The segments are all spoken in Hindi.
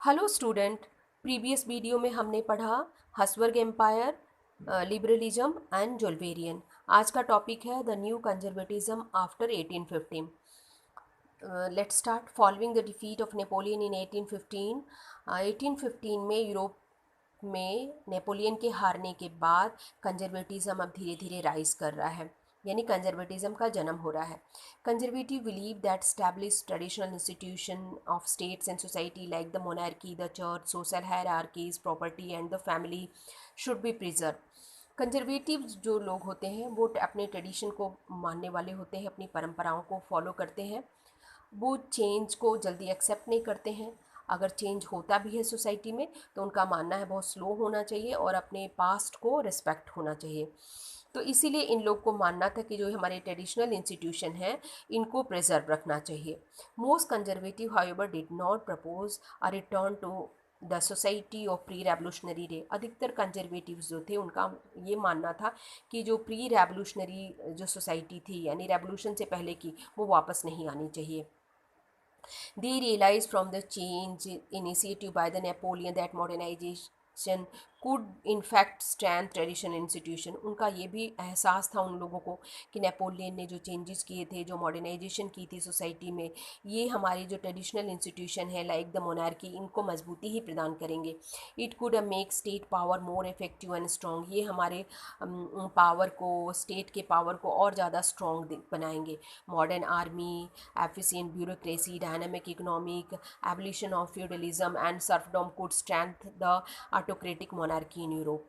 Hello student. प्रीवियस वीडियो में हमने पढ़ा Habsburg empire, liberalism and Zollverein. आज का टॉपिक है the new conservatism after 1815। Let's start. Following the defeat of Napoleon in 1815। 1815 में यूरोप में नेपोलियन के हारने के बाद कंजर्वेटिज्म अब धीरे धीरे राइज कर रहा है, यानी कंजर्वेटिज्म का जन्म हो रहा है। Conservative believe that establish traditional institution of states and society like the monarchy, the church, social hierarchies, property and the family should be preserve. Conservative जो लोग होते हैं वो अपने ट्रेडिशन को मानने वाले होते हैं, अपनी परंपराओं को फॉलो करते हैं। वो चेंज को जल्दी एक्सेप्ट नहीं करते हैं। अगर चेंज होता भी है सोसाइटी में तो उनका मानना है बहुत स्लो होना चाहिए और अपने पास्ट को रिस्पेक्ट होना चाहिए। तो इसीलिए इन लोग को मानना था कि जो हमारे ट्रेडिशनल इंस्टीट्यूशन है इनको प्रिजर्व रखना चाहिए। Most conservative however did not propose a return to the society of pre revolutionary day. अधिकतर कंजर्वेटिव्स जो थे उनका ये मानना था कि जो प्री रेवोल्यूशनरी जो सोसाइटी थी यानी रेवोल्यूशन से पहले की, वो वापस नहीं आनी चाहिए। They realized from the change initiative by the Napoleon that modernization could in fact strengthen traditional institution। उनका ये भी एहसास था उन लोगों को कि नेपोलियन ने जो चेंजेस किए थे, जो मॉडर्नाइजेशन की थी सोसाइटी में, ये हमारी जो ट्रेडिशनल इंस्टीट्यूशन है लाइक द मोनार्की, इनको मजबूती ही प्रदान करेंगे। It could make state power more effective and strong. ये हमारे पावर को, स्टेट के पावर को और ज़्यादा स्ट्रॉन्ग बनाएंगे। Modern army, efficient bureaucracy, dynamic economic, abolition of feudalism and serfdom could strengthen the autocratic monarchy in Europe।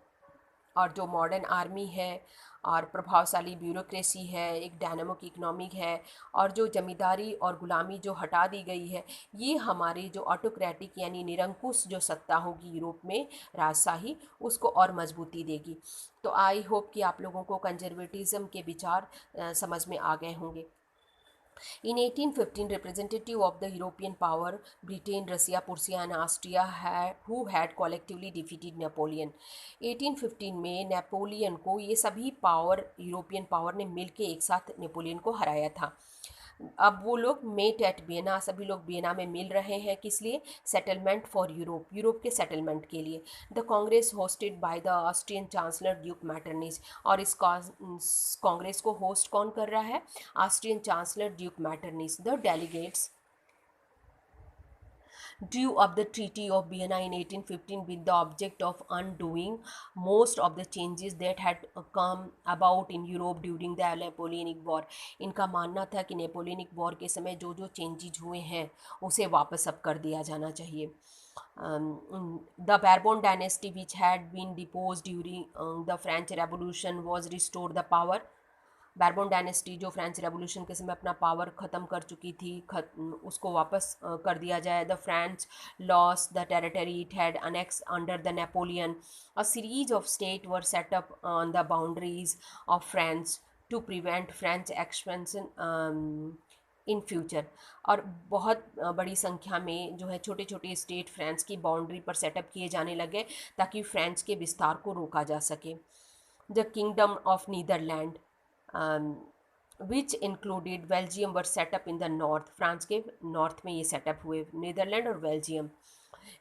और जो मॉडर्न आर्मी है और प्रभावशाली ब्यूरोक्रेसी है, एक डायनामिक इकोनॉमिक है, और जो जमींदारी और गुलामी जो हटा दी गई है, ये हमारे जो ऑटोक्रेटिक यानी निरंकुश जो सत्ता होगी यूरोप में, राजशाही, उसको और मजबूती देगी। तो आई होप कि आप लोगों को कंजर्वेटिज्म के विचार समझ में आ गए होंगे। In 1815, representative of the European power, Britain, Russia, Prussia and Austria who had collectively defeated Napoleon। 1815 में नेपोलियन को ये सभी पावर, यूरोपियन पावर ने मिलके एक साथ नेपोलियन को हराया था। अब वो लोग मेट एट वियना, सभी लोग वियना में मिल रहे हैं, किस लिए? सेटलमेंट फॉर यूरोप, यूरोप के सेटलमेंट के लिए। The congress hosted by the Austrian chancellor duke Metternich. और इस कांग्रेस को होस्ट कौन कर रहा है? Austrian chancellor duke Metternich. The delegates drew up the Treaty of Vienna in 1815 with the object of undoing most of the changes that had come about in Europe during the Napoleonic War। इनका मानना था कि नेपोलियनिक वॉर के समय जो जो चेंजेज हुए हैं उसे वापस अब कर दिया जाना चाहिए। The Bourbon dynasty, which had been deposed during the French Revolution, was restored the power। बारबोन dynasty जो फ्रेंच रेवोल्यूशन के समय अपना पावर ख़त्म कर चुकी थी, उसको वापस कर दिया जाए। The French lost the territory it had annex under the Napoleon. A series of state were set up on the boundaries of France to prevent French expansion in future. और बहुत बड़ी संख्या में जो है छोटे छोटे स्टेट फ्रांस की बाउंड्री पर सेटअप किए जाने लगे ताकि फ्रेंच के विस्तार को रोका जा सके। The kingdom of Netherland which included Belgium were set up in the north. France के नॉर्थ में ये सेटअप हुए, नीदरलैंड और Belgium.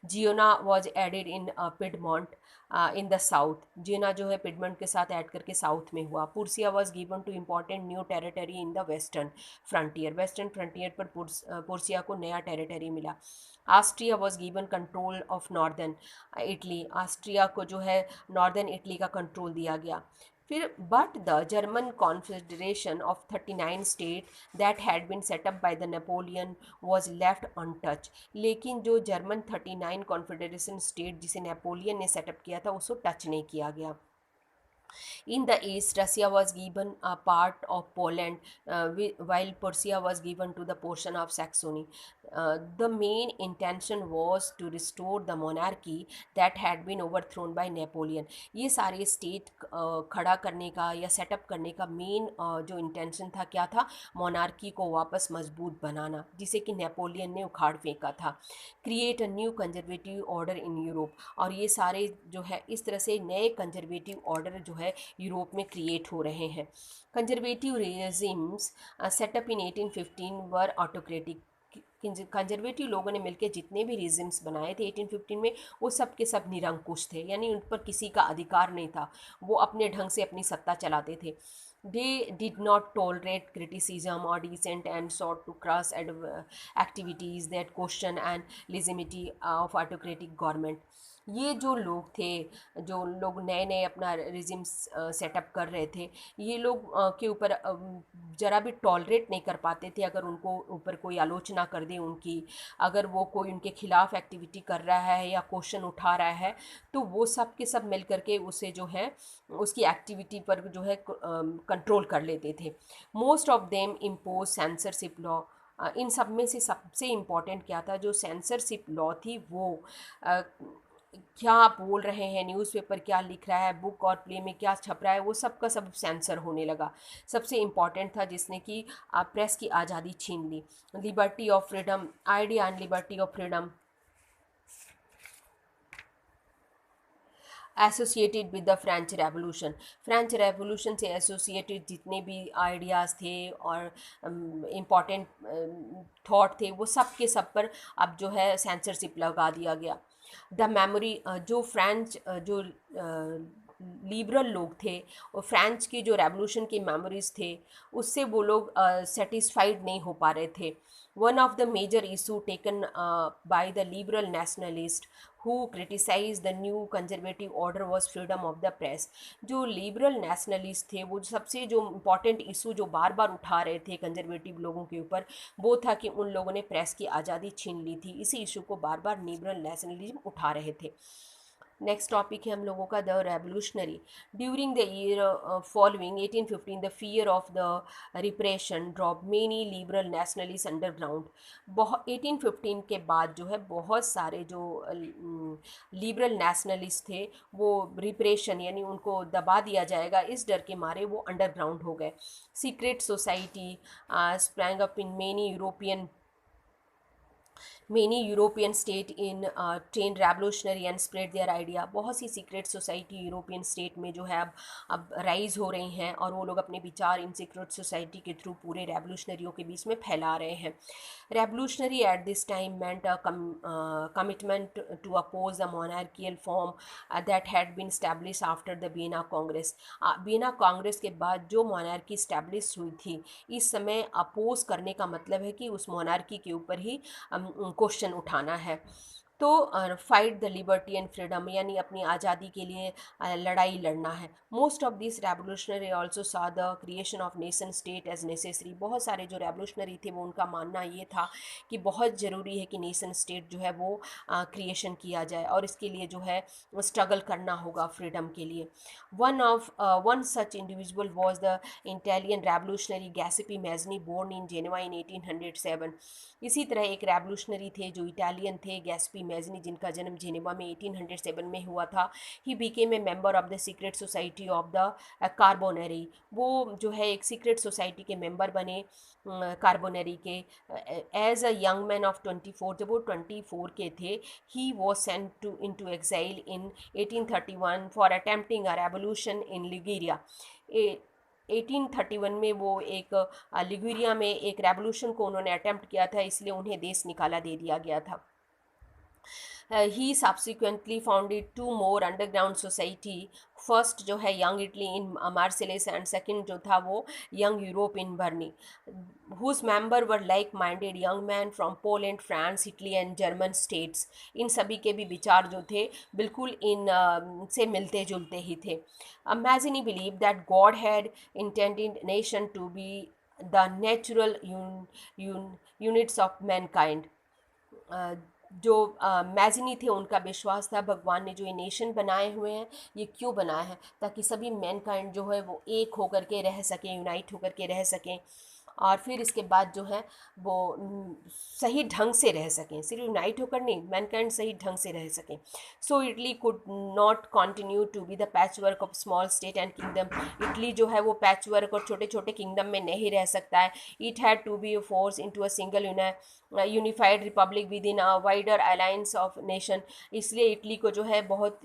Genoa was added in Piedmont in the south. Genoa जो है पिडमॉन्ट के साथ ऐड करके साउथ में हुआ। Prussia was given to important new territory in the western frontier. Western frontier पर पुर्सिया को नया टेरिटरी मिला। Austria was given control of northern Italy. Austria को जो है नॉर्दर्न इटली का कंट्रोल दिया गया। फिर but the German confederation of 39 state that had been set up by the Napoleon was left untouched. लेकिन जो जर्मन 39 कॉन्फेडरेशन स्टेट जिसे नेपोलियन ने सेटअप किया था उसको टच नहीं किया गया। In the east, Russia was given a part of Poland, while Prussia was given to the portion of Saxony। The main intention was to restore the monarchy that had been overthrown by Napoleon। ये सारे स्टेट खड़ा करने का या सेटअप करने का मेन जो इंटेंशन था क्या था? मोनार्की को वापस मजबूत बनाना, जिसे कि नेपोलियन ने उखाड़ फेंका था। Create a new conservative order in Europe. और ये सारे जो है इस तरह से नए कंजर्वेटिव ऑर्डर जो है यूरोप में क्रिएट हो रहे हैं। कंजर्वेटिव रेजिम्स सेटअप इन 1815 वर ऑटोक्रेटिक। कंजर्वेटिव लोगों ने मिलकर जितने भी रिजिम्स बनाए थे 1815 में, वो सब के सब निरंकुश थे, यानी उन पर किसी का अधिकार नहीं था, वो अपने ढंग से अपनी सत्ता चलाते थे। They did not tolerate criticism or dissent and sought to crush activities that question and legitimacy of autocratic government. ये जो लोग थे, जो लोग नए नए अपना रिजिम सेटअप कर रहे थे, ये लोग के ऊपर ज़रा भी टॉलरेट नहीं कर पाते थे अगर उनको ऊपर कोई आलोचना कर दे उनकी, अगर वो कोई उनके खिलाफ एक्टिविटी कर रहा है या क्वेश्चन उठा रहा है, तो वो सब के सब मिल करके उसे जो है उसकी एक्टिविटी पर जो है कंट्रोल कर लेते थे। Most of them impose censorship law. इन सब में से सबसे इम्पॉर्टेंट क्या था, जो सेंसरशिप लॉ थी वो क्या बोल रहे हैं, न्यूज़पेपर क्या लिख रहा है, बुक और प्ले में क्या छप रहा है, वो सब का सब सेंसर होने लगा। सबसे इम्पॉर्टेंट था जिसने कि प्रेस की आज़ादी छीन ली। Liberty of freedom, idea and liberty of freedom associated with the French revolution. French revolution से एसोसिएटेड जितने भी आइडियाज़ थे और इम्पॉर्टेंट थॉट थे, वो सब के सब पर अब जो है सेंसरशिप लगा दिया गया। द मेमोरी, जो फ्रेंच जो लिबरल लोग थे और फ्रेंच की जो रेवोल्यूशन की मेमोरीज थे, उससे वो लोग सेटिस्फाइड नहीं हो पा रहे थे। One of the major issue taken by the liberal nationalist who criticized the new conservative order was freedom of the press। जो लिबरल नेशनलिस्ट थे, वो सबसे जो इम्पॉर्टेंट इशू जो बार बार उठा रहे थे कंजर्वेटिव लोगों के ऊपर, वो था कि उन लोगों ने प्रेस की आज़ादी छीन ली थी। इसी इशू को बार बार लिबरल नेशनलिज्म उठा रहे थे। नेक्स्ट टॉपिक है हम लोगों का the revolutionary. During the year following 1815 the fear of the repression drop many liberal nationalist underground. 1815 के बाद जो है बहुत सारे जो लिबरल नेशनलिस्ट थे, वो रिप्रेशन यानी उनको दबा दिया जाएगा इस डर के मारे वो अंडरग्राउंड हो गए। Secret society sprang up in many European state in trained revolutionary and spread their idea। बहुत सी सीक्रेट सोसाइटी यूरोपियन स्टेट में जो है अब राइज हो रही हैं और वो लोग अपने विचार इन सीक्रेट सोसाइटी के थ्रू पूरे रेवोल्यूशनरियों के बीच में फैला रहे हैं। Revolutionary at this time meant a commitment to oppose the monarchical form that had been established after the Vienna Congress। Vienna Congress के बाद जो मोनार्की स्टैब्लिश हुई थी, इस समय अपोज करने का मतलब है कि उस मोनार्की के ऊपर ही क्वेश्चन उठाना है। तो fight the liberty and freedom, यानी अपनी आज़ादी के लिए लड़ाई लड़ना है। Most of this revolutionary also saw the creation of nation state as necessary. बहुत सारे जो रेवोल्यूशनरी थे वो उनका मानना ये था कि बहुत ज़रूरी है कि नेशन स्टेट जो है वो क्रिएशन किया जाए और इसके लिए जो है स्ट्रगल करना होगा फ्रीडम के लिए। One such individual was the Italian revolutionary Giuseppe Mazzini, born in Geneva in 1807। इसी तरह एक रेवोल्यूशनरी थे जो इटालियन थे, गैस्पी मैजनी, जिनका जन्म जेनेवा में 1807 में हुआ था। He became a member of the secret society of the Carbonari. वो जो है एक सीक्रेट सोसाइटी के मेंबर बने कार्बोनरी के। As a young man of 24, जब वो 24 के थे, he was sent to into exile in 1831 for attempting a revolution in Liguria. 1831 में वो एक लिगुरिया में एक रेवोल्यूशन को उन्होंने अटेम्प्ट किया था, इसलिए उन्हें देश निकाला दे दिया गया था। He subsequently founded 2 more underground society. First जो है young Italy in Marseilles and second जो था वो young Europe in Berne, whose members were like minded young man from Poland, France, Italy and German states. इन सभी के भी विचार जो थे बिल्कुल इन से मिलते जुलते ही थे। Mazzini believe that God had intended nation to be the natural units of mankind. जो मैजिनी थे उनका विश्वास था भगवान ने जो ये नेशन बनाए हुए हैं ये क्यों बनाए हैं, ताकि सभी मैनकाइंड जो है वो एक होकर के रह सकें, यूनाइट होकर के रह सकें और फिर इसके बाद जो है वो सही ढंग से रह सकें, सिर्फ यूनाइट होकर नहीं, मैनकाइंड सही ढंग से रह सकें। So Italy could not continue to be the patch work of small state and kingdom. Italy जो है वो पैच वर्क और छोटे छोटे किंगडम में नहीं रह सकता है। It had to be force into a single unified republic with in a wider alliance of nation. इसलिए इटली को जो है बहुत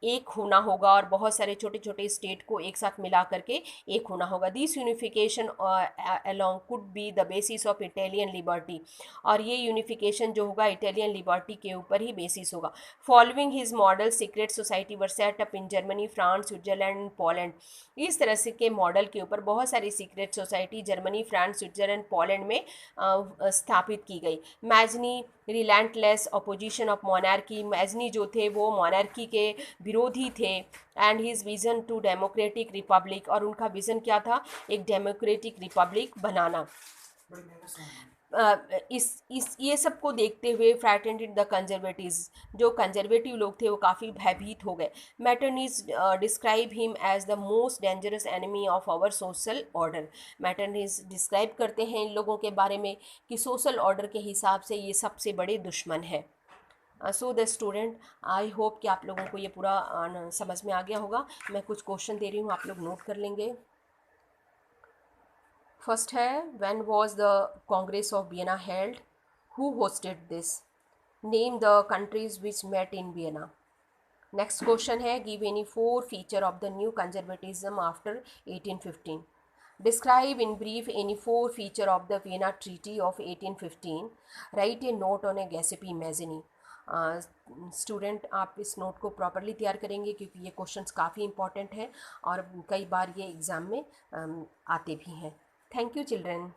एक होना होगा और बहुत सारे छोटे छोटे स्टेट को एक साथ मिला करके एक होना होगा. This unification along could be the basis of Italian liberty. और ये यूनिफिकेशन जो होगा इटालियन लिबर्टी के ऊपर ही बेसिस होगा. Following his model secret society were set up in Germany, France, Switzerland and Poland. इस तरह से के मॉडल के ऊपर बहुत सारी secret society Germany, France, Switzerland, Poland में स्थापित की गई. Mazzini relentless opposition of monarchy. Mazzini जो थे वो मोनार्की के विरोधी थे. And his vision to democratic republic. और उनका विज़न क्या था? एक डेमोक्रेटिक रिपब्लिक बनाना. इस ये सब को देखते हुए फ्रैटेंडेड द कंजर्वेटिव्स. जो कंजर्वेटिव लोग थे वो काफ़ी भयभीत हो गए. Metternich describe him as the most dangerous enemy of our social order. Metternich describe करते हैं इन लोगों के बारे में कि सोशल ऑर्डर के हिसाब से ये सबसे बड़े दुश्मन है. So the student, I hope कि आप लोगों को ये पूरा समझ में आ गया होगा. मैं कुछ क्वेश्चन दे रही हूँ, आप लोग नोट कर लेंगे. फर्स्ट है, when was the congress of Vienna held? Who hosted this? Name the countries which met in Vienna. Next question है, give any 4 feature of the new conservatism after 1815. Describe in brief any 4 feature of the Vienna Treaty of 1815. Write a note on a Giuseppe Mazzini. Student आप इस नोट को प्रॉपरली तैयार करेंगे क्योंकि ये क्वेश्चंस काफ़ी इंपॉर्टेंट हैं और कई बार ये एग्ज़ाम में आते भी हैं. Thank you children.